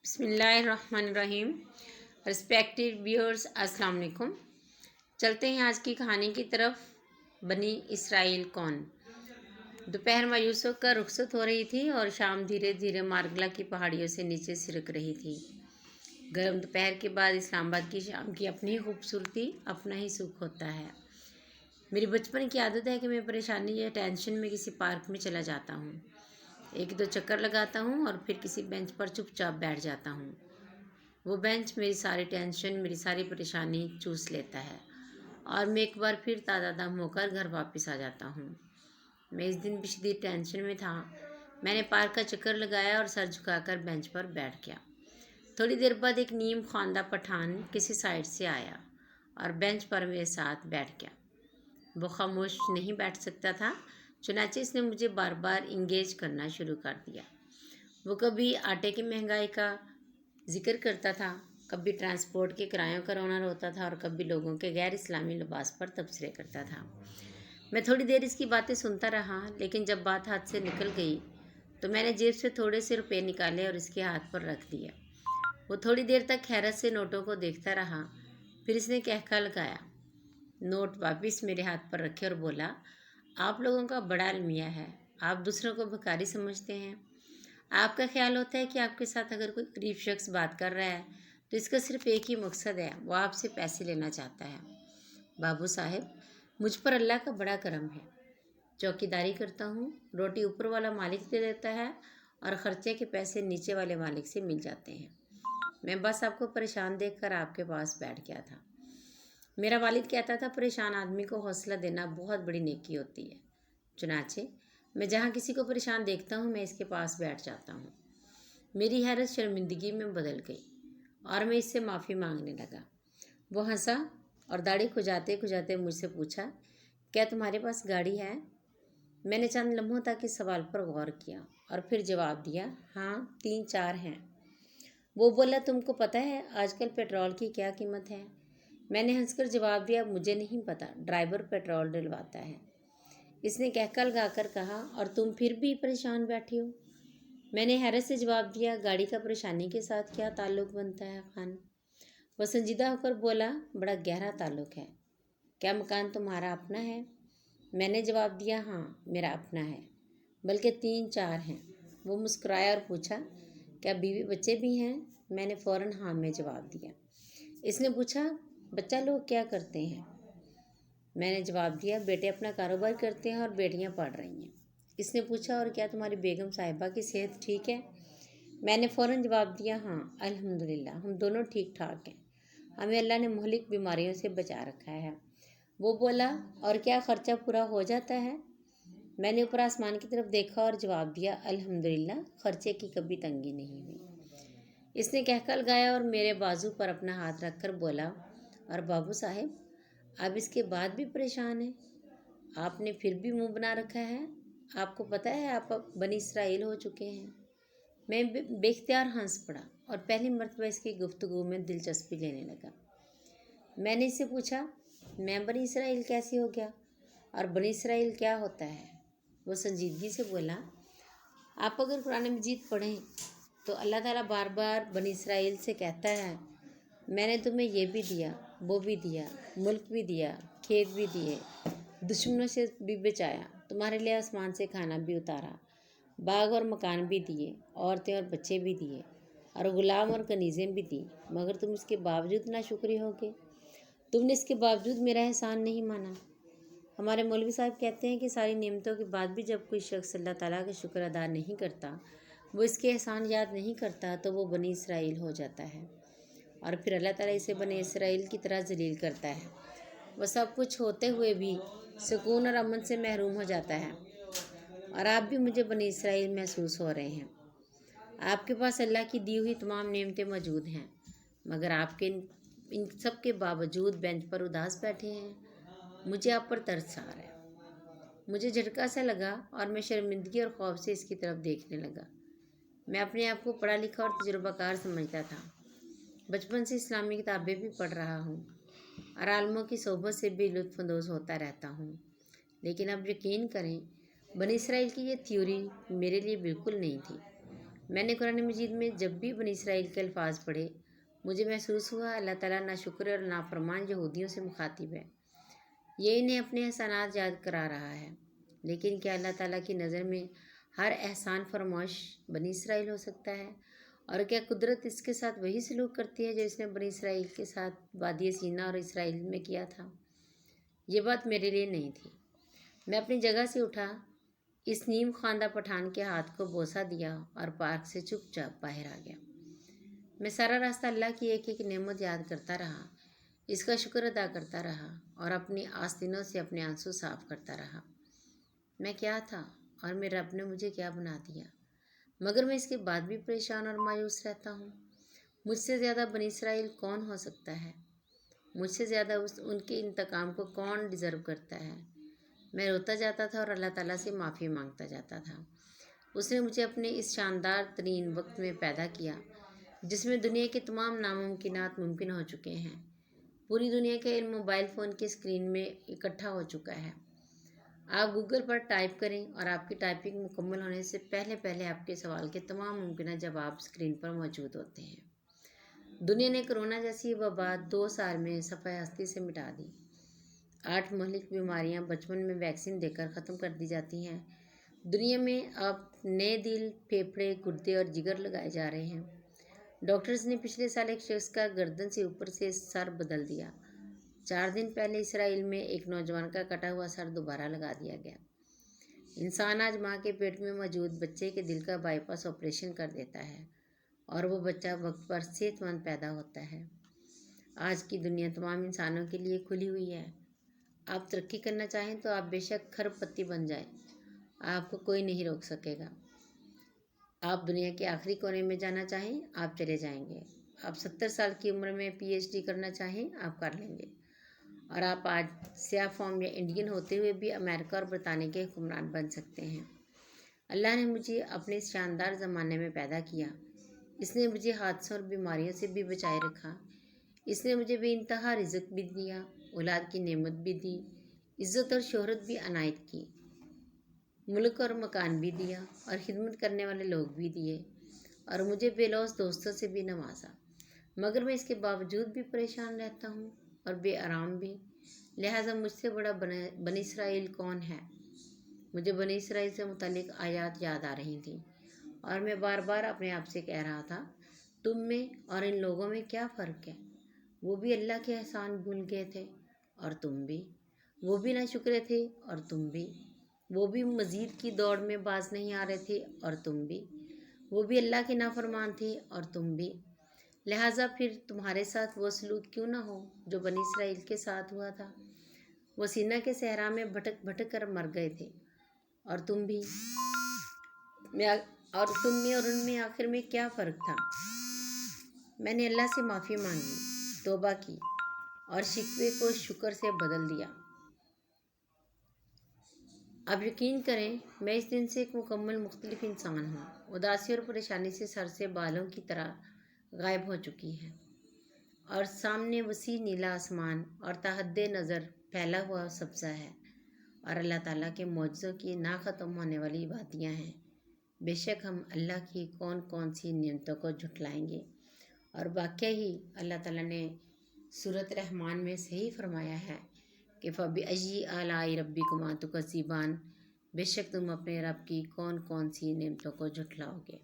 بسم اللہ الرحمن الرحیم۔ رسپیکٹڈ ویورز، السلام علیکم۔ چلتے ہیں آج کی کہانی کی طرف۔ بنی اسرائیل کون؟ دوپہر مایوس ہو کر رخصت ہو رہی تھی اور شام دھیرے دھیرے مارگلا کی پہاڑیوں سے نیچے سرک رہی تھی۔ گرم دوپہر کے بعد اسلام آباد کی شام کی اپنی ہی خوبصورتی، اپنا ہی سکھ ہوتا ہے۔ میری بچپن کی عادت ہے کہ میں پریشانی یا ٹینشن میں کسی پارک میں چلا جاتا ہوں، ایک دو چکر لگاتا ہوں اور پھر کسی بینچ پر چپ چاپ بیٹھ جاتا ہوں۔ وہ بینچ میری ساری ٹینشن، میری ساری پریشانی چوس لیتا ہے اور میں ایک بار پھر تازہ دم ہو کر گھر واپس آ جاتا ہوں۔ میں اس دن بھی شدید ٹینشن میں تھا۔ میں نے پارک کا چکر لگایا اور سر جھکا کر بینچ پر بیٹھ گیا۔ تھوڑی دیر بعد ایک نیم خواندہ پٹھان کسی سائڈ سے آیا اور بینچ پر میرے ساتھ بیٹھ گیا۔ وہ خاموش نہیں بیٹھ سکتا تھا، چنانچہ اس نے مجھے بار بار انگیج کرنا شروع کر دیا۔ وہ کبھی آٹے کی مہنگائی کا ذکر کرتا تھا، کبھی ٹرانسپورٹ کے کرایوں کا رونا روتا تھا اور کبھی لوگوں کے غیر اسلامی لباس پر تبصرے کرتا تھا۔ میں تھوڑی دیر اس کی باتیں سنتا رہا، لیکن جب بات ہاتھ سے نکل گئی تو میں نے جیب سے تھوڑے سے روپے نکالے اور اس کے ہاتھ پر رکھ دیا۔ وہ تھوڑی دیر تک حیرت سے نوٹوں کو دیکھتا رہا، پھر اس نے کہکا لگایا، نوٹ واپس میرے ہاتھ پر رکھے اور بولا، آپ لوگوں کا بڑا المیہ ہے، آپ دوسروں کو بھکاری سمجھتے ہیں۔ آپ کا خیال ہوتا ہے کہ آپ کے ساتھ اگر کوئی غریب شخص بات کر رہا ہے تو اس کا صرف ایک ہی مقصد ہے، وہ آپ سے پیسے لینا چاہتا ہے۔ بابو صاحب، مجھ پر اللہ کا بڑا کرم ہے۔ چوکیداری کرتا ہوں، روٹی اوپر والا مالک دے دیتا ہے اور خرچے کے پیسے نیچے والے مالک سے مل جاتے ہیں۔ میں بس آپ کو پریشان دیکھ کر آپ کے پاس بیٹھ گیا تھا۔ میرا والد کہتا تھا پریشان آدمی کو حوصلہ دینا بہت بڑی نیکی ہوتی ہے۔ چنانچہ میں جہاں کسی کو پریشان دیکھتا ہوں میں اس کے پاس بیٹھ جاتا ہوں۔ میری حیرت شرمندگی میں بدل گئی اور میں اس سے معافی مانگنے لگا۔ وہ ہنسا اور داڑھی کھجاتے کھجاتے مجھ سے پوچھا، کیا تمہارے پاس گاڑی ہے؟ میں نے چند لمحوں تک اس سوال پر غور کیا اور پھر جواب دیا، ہاں 3-4 ہیں۔ وہ بولا، تم کو پتہ ہے آج کل پیٹرول کی کیا قیمت ہے؟ میں نے ہنس کر جواب دیا، مجھے نہیں پتہ، ڈرائیور پیٹرول ڈلواتا ہے۔ اس نے کہکا لگا کر کہا، اور تم پھر بھی پریشان بیٹھی ہو؟ میں نے حیرت سے جواب دیا، گاڑی کا پریشانی کے ساتھ کیا تعلق بنتا ہے خان؟ وہ سنجیدہ ہو کر بولا، بڑا گہرا تعلق ہے۔ کیا مکان تمہارا اپنا ہے؟ میں نے جواب دیا، ہاں میرا اپنا ہے، بلکہ 3-4 ہیں۔ وہ مسکرایا اور پوچھا، کیا بیوی بچے بھی ہیں؟ میں نے فوراً ہاں میں جواب دیا۔ اس نے پوچھا، بچہ لوگ کیا کرتے ہیں؟ میں نے جواب دیا، بیٹے اپنا کاروبار کرتے ہیں اور بیٹیاں پڑھ رہی ہیں۔ اس نے پوچھا، اور کیا تمہاری بیگم صاحبہ کی صحت ٹھیک ہے؟ میں نے فوراً جواب دیا، ہاں الحمدللہ ہم دونوں ٹھیک ٹھاک ہیں، ہمیں اللہ نے مہلک بیماریوں سے بچا رکھا ہے۔ وہ بولا، اور کیا خرچہ پورا ہو جاتا ہے؟ میں نے اوپر آسمان کی طرف دیکھا اور جواب دیا، الحمدللہ خرچے کی کبھی تنگی نہیں ہوئی۔ اس نے کہکا لگایا اور میرے بازو پر اپنا ہاتھ رکھ کر بولا، اور بابو صاحب آپ اس کے بعد بھی پریشان ہیں؟ آپ نے پھر بھی منہ بنا رکھا ہے؟ آپ کو پتہ ہے آپ اب بنی اسرائیل ہو چکے ہیں؟ میں بے اختیار ہنس پڑا اور پہلی مرتبہ اس کی گفتگو میں دلچسپی لینے لگا۔ میں نے اس سے پوچھا، میں بنی اسرائیل کیسے ہو گیا اور بنی اسرائیل کیا ہوتا ہے؟ وہ سنجیدگی سے بولا، آپ اگر قرآن مجید پڑھیں تو اللہ تعالیٰ بار بار بنی اسرائیل سے کہتا ہے، میں نے تمہیں یہ بھی دیا، وہ بھی دیا، ملک بھی دیا، کھیت بھی دیے، دشمنوں سے بھی بچایا، تمہارے لیے آسمان سے کھانا بھی اتارا، باغ اور مکان بھی دیے، عورتیں اور بچے بھی دیے، اور غلام اور کنیزیں بھی دی، مگر تم اس کے باوجود ناشکری ہوگے، تم نے اس کے باوجود میرا احسان نہیں مانا۔ ہمارے مولوی صاحب کہتے ہیں کہ ساری نعمتوں کے بعد بھی جب کوئی شخص اللہ تعالیٰ کا شکر ادا نہیں کرتا، وہ اس کے احسان یاد نہیں کرتا، تو وہ بنی اسرائیل ہو جاتا ہے، اور پھر اللہ تعالیٰ اسے بنی اسرائیل کی طرح ذلیل کرتا ہے۔ وہ سب کچھ ہوتے ہوئے بھی سکون اور امن سے محروم ہو جاتا ہے، اور آپ بھی مجھے بنی اسرائیل محسوس ہو رہے ہیں۔ آپ کے پاس اللہ کی دی ہوئی تمام نعمتیں موجود ہیں، مگر آپ کے ان سب کے باوجود بینچ پر اداس بیٹھے ہیں۔ مجھے آپ پر ترس آ رہا ہے۔ مجھے جھٹکا سا لگا اور میں شرمندگی اور خوف سے اس کی طرف دیکھنے لگا۔ میں اپنے آپ کو پڑھا لکھا اور تجربہ کار سمجھتا تھا، بچپن سے اسلامی کتابیں بھی پڑھ رہا ہوں اور عالموں کی صحبت سے بھی لطف اندوز ہوتا رہتا ہوں، لیکن اب یقین کریں، بنی اسرائیل کی یہ تھیوری میرے لیے بالکل نہیں تھی۔ میں نے قرآن مجید میں جب بھی بنی اسرائیل کے الفاظ پڑھے مجھے محسوس ہوا اللہ تعالیٰ ناشکر اور نافرمان یہودیوں سے مخاطب ہے، یہ انہیں اپنے احسانات یاد کرا رہا ہے۔ لیکن کیا اللہ تعالیٰ کی نظر میں ہر احسان فرموش بنی اسرائیل ہو سکتا ہے؟ اور کیا قدرت اس کے ساتھ وہی سلوک کرتی ہے جو اس نے بنی اسرائیل کے ساتھ وادی سینا اور اسرائیل میں کیا تھا؟ یہ بات میرے لیے نہیں تھی۔ میں اپنی جگہ سے اٹھا، اس نیم خواندہ پٹھان کے ہاتھ کو بوسہ دیا اور پارک سے چپ چاپ باہر آ گیا۔ میں سارا راستہ اللہ کی ایک ایک نعمت یاد کرتا رہا، اس کا شکر ادا کرتا رہا اور اپنی آستینوں سے اپنے آنسو صاف کرتا رہا۔ میں کیا تھا اور میرے رب نے مجھے کیا بنا دیا؟ مگر میں اس کے بعد بھی پریشان اور مایوس رہتا ہوں۔ مجھ سے زیادہ بنی اسرائیل کون ہو سکتا ہے؟ مجھ سے زیادہ ان کے انتقام کو کون ڈیزرو کرتا ہے؟ میں روتا جاتا تھا اور اللہ تعالیٰ سے معافی مانگتا جاتا تھا۔ اس نے مجھے اپنے اس شاندار ترین وقت میں پیدا کیا جس میں دنیا کے تمام ناممکنات ممکن ہو چکے ہیں۔ پوری دنیا کا علم موبائل فون کی اسکرین میں اکٹھا ہو چکا ہے۔ آپ گوگل پر ٹائپ کریں اور آپ کی ٹائپنگ مکمل ہونے سے پہلے آپ کے سوال کے تمام ممکنہ جواب اسکرین پر موجود ہوتے ہیں۔ دنیا نے کرونا جیسی وبا 2 سال میں صفحہ ہستی سے مٹا دی۔ 8 مہلک بیماریاں بچپن میں ویکسین دے کر ختم کر دی جاتی ہیں۔ دنیا میں اب نئے دل، پھیپھڑے، گردے اور جگر لگائے جا رہے ہیں۔ ڈاکٹرز نے پچھلے سال ایک شخص کا گردن سے اوپر سے سر بدل دیا۔ 4 دن پہلے اسرائیل میں ایک نوجوان کا کٹا ہوا سر دوبارہ لگا دیا گیا۔ انسان آج ماں کے پیٹ میں موجود بچے کے دل کا بائی پاس آپریشن کر دیتا ہے اور وہ بچہ وقت پر صحت مند پیدا ہوتا ہے۔ آج کی دنیا تمام انسانوں کے لیے کھلی ہوئی ہے۔ آپ ترقی کرنا چاہیں تو آپ بے شک کھرب پتی بن جائیں، آپ کو کوئی نہیں روک سکے گا۔ آپ دنیا کے آخری کونے میں جانا چاہیں آپ چلے جائیں گے۔ آپ 70 سال کی عمر میں PhD کرنا چاہیں آپ کر لیں گے، اور آپ آج سیاہ فام یا انڈین ہوتے ہوئے بھی امریکہ اور برطانیہ کے حکمران بن سکتے ہیں۔ اللہ نے مجھے اپنے اس شاندار زمانے میں پیدا کیا۔ اس نے مجھے حادثوں اور بیماریوں سے بھی بچائے رکھا۔ اس نے مجھے بے انتہا رزق بھی دیا، اولاد کی نعمت بھی دی، عزت اور شہرت بھی عنایت کی، ملک اور مکان بھی دیا اور خدمت کرنے والے لوگ بھی دیے، اور مجھے بے لوث دوستوں سے بھی نوازا۔ مگر میں اس کے باوجود بھی پریشان رہتا ہوں اور بے آرام بھی۔ لہٰذا مجھ سے بڑا بنی اسرائیل کون ہے؟ مجھے بنی اسرائیل سے متعلق آیات یاد آ رہی تھیں اور میں بار بار اپنے آپ سے کہہ رہا تھا، تم میں اور ان لوگوں میں کیا فرق ہے؟ وہ بھی اللہ کے احسان بھول گئے تھے اور تم بھی۔ وہ بھی ناشکرے تھے اور تم بھی۔ وہ بھی مزید کی دوڑ میں باز نہیں آ رہے تھے اور تم بھی۔ وہ بھی اللہ کے نافرمان تھے اور تم بھی۔ لہٰذا پھر تمہارے ساتھ وہ سلوک کیوں نہ ہو جو بنی اسرائیل کے ساتھ ہوا تھا؟ وہ سینا کے صحرا میں بھٹک بھٹک کر مر گئے تھے، اور تم بھی۔ اور تم میں اور ان میں آخر میں کیا فرق تھا؟ میں نے اللہ سے معافی مانگی، توبہ کی اور شکوے کو شکر سے بدل دیا۔ اب یقین کریں میں اس دن سے ایک مکمل مختلف انسان ہوں۔ اداسی اور پریشانی سے سر سے بالوں کی طرح غائب ہو چکی ہے، اور سامنے وسیع نیلا آسمان اور تا حد نظر پھیلا ہوا سبزہ ہے، اور اللہ تعالیٰ کے معجزوں کی نہ ختم ہونے والی وادیاں ہیں۔ بے شک ہم اللہ کی کون کون سی نعمتوں کو جھٹلائیں گے، اور واقعی ہی اللہ تعالیٰ نے سورۃ رحمان میں صحیح فرمایا ہے کہ فَبِأَيِّ آلَاءِ رَبِّكُمَا تُكَذِّبَانِ، بے شک تم اپنے رب کی کون کون سی نعمتوں کو جھٹلاؤ گے۔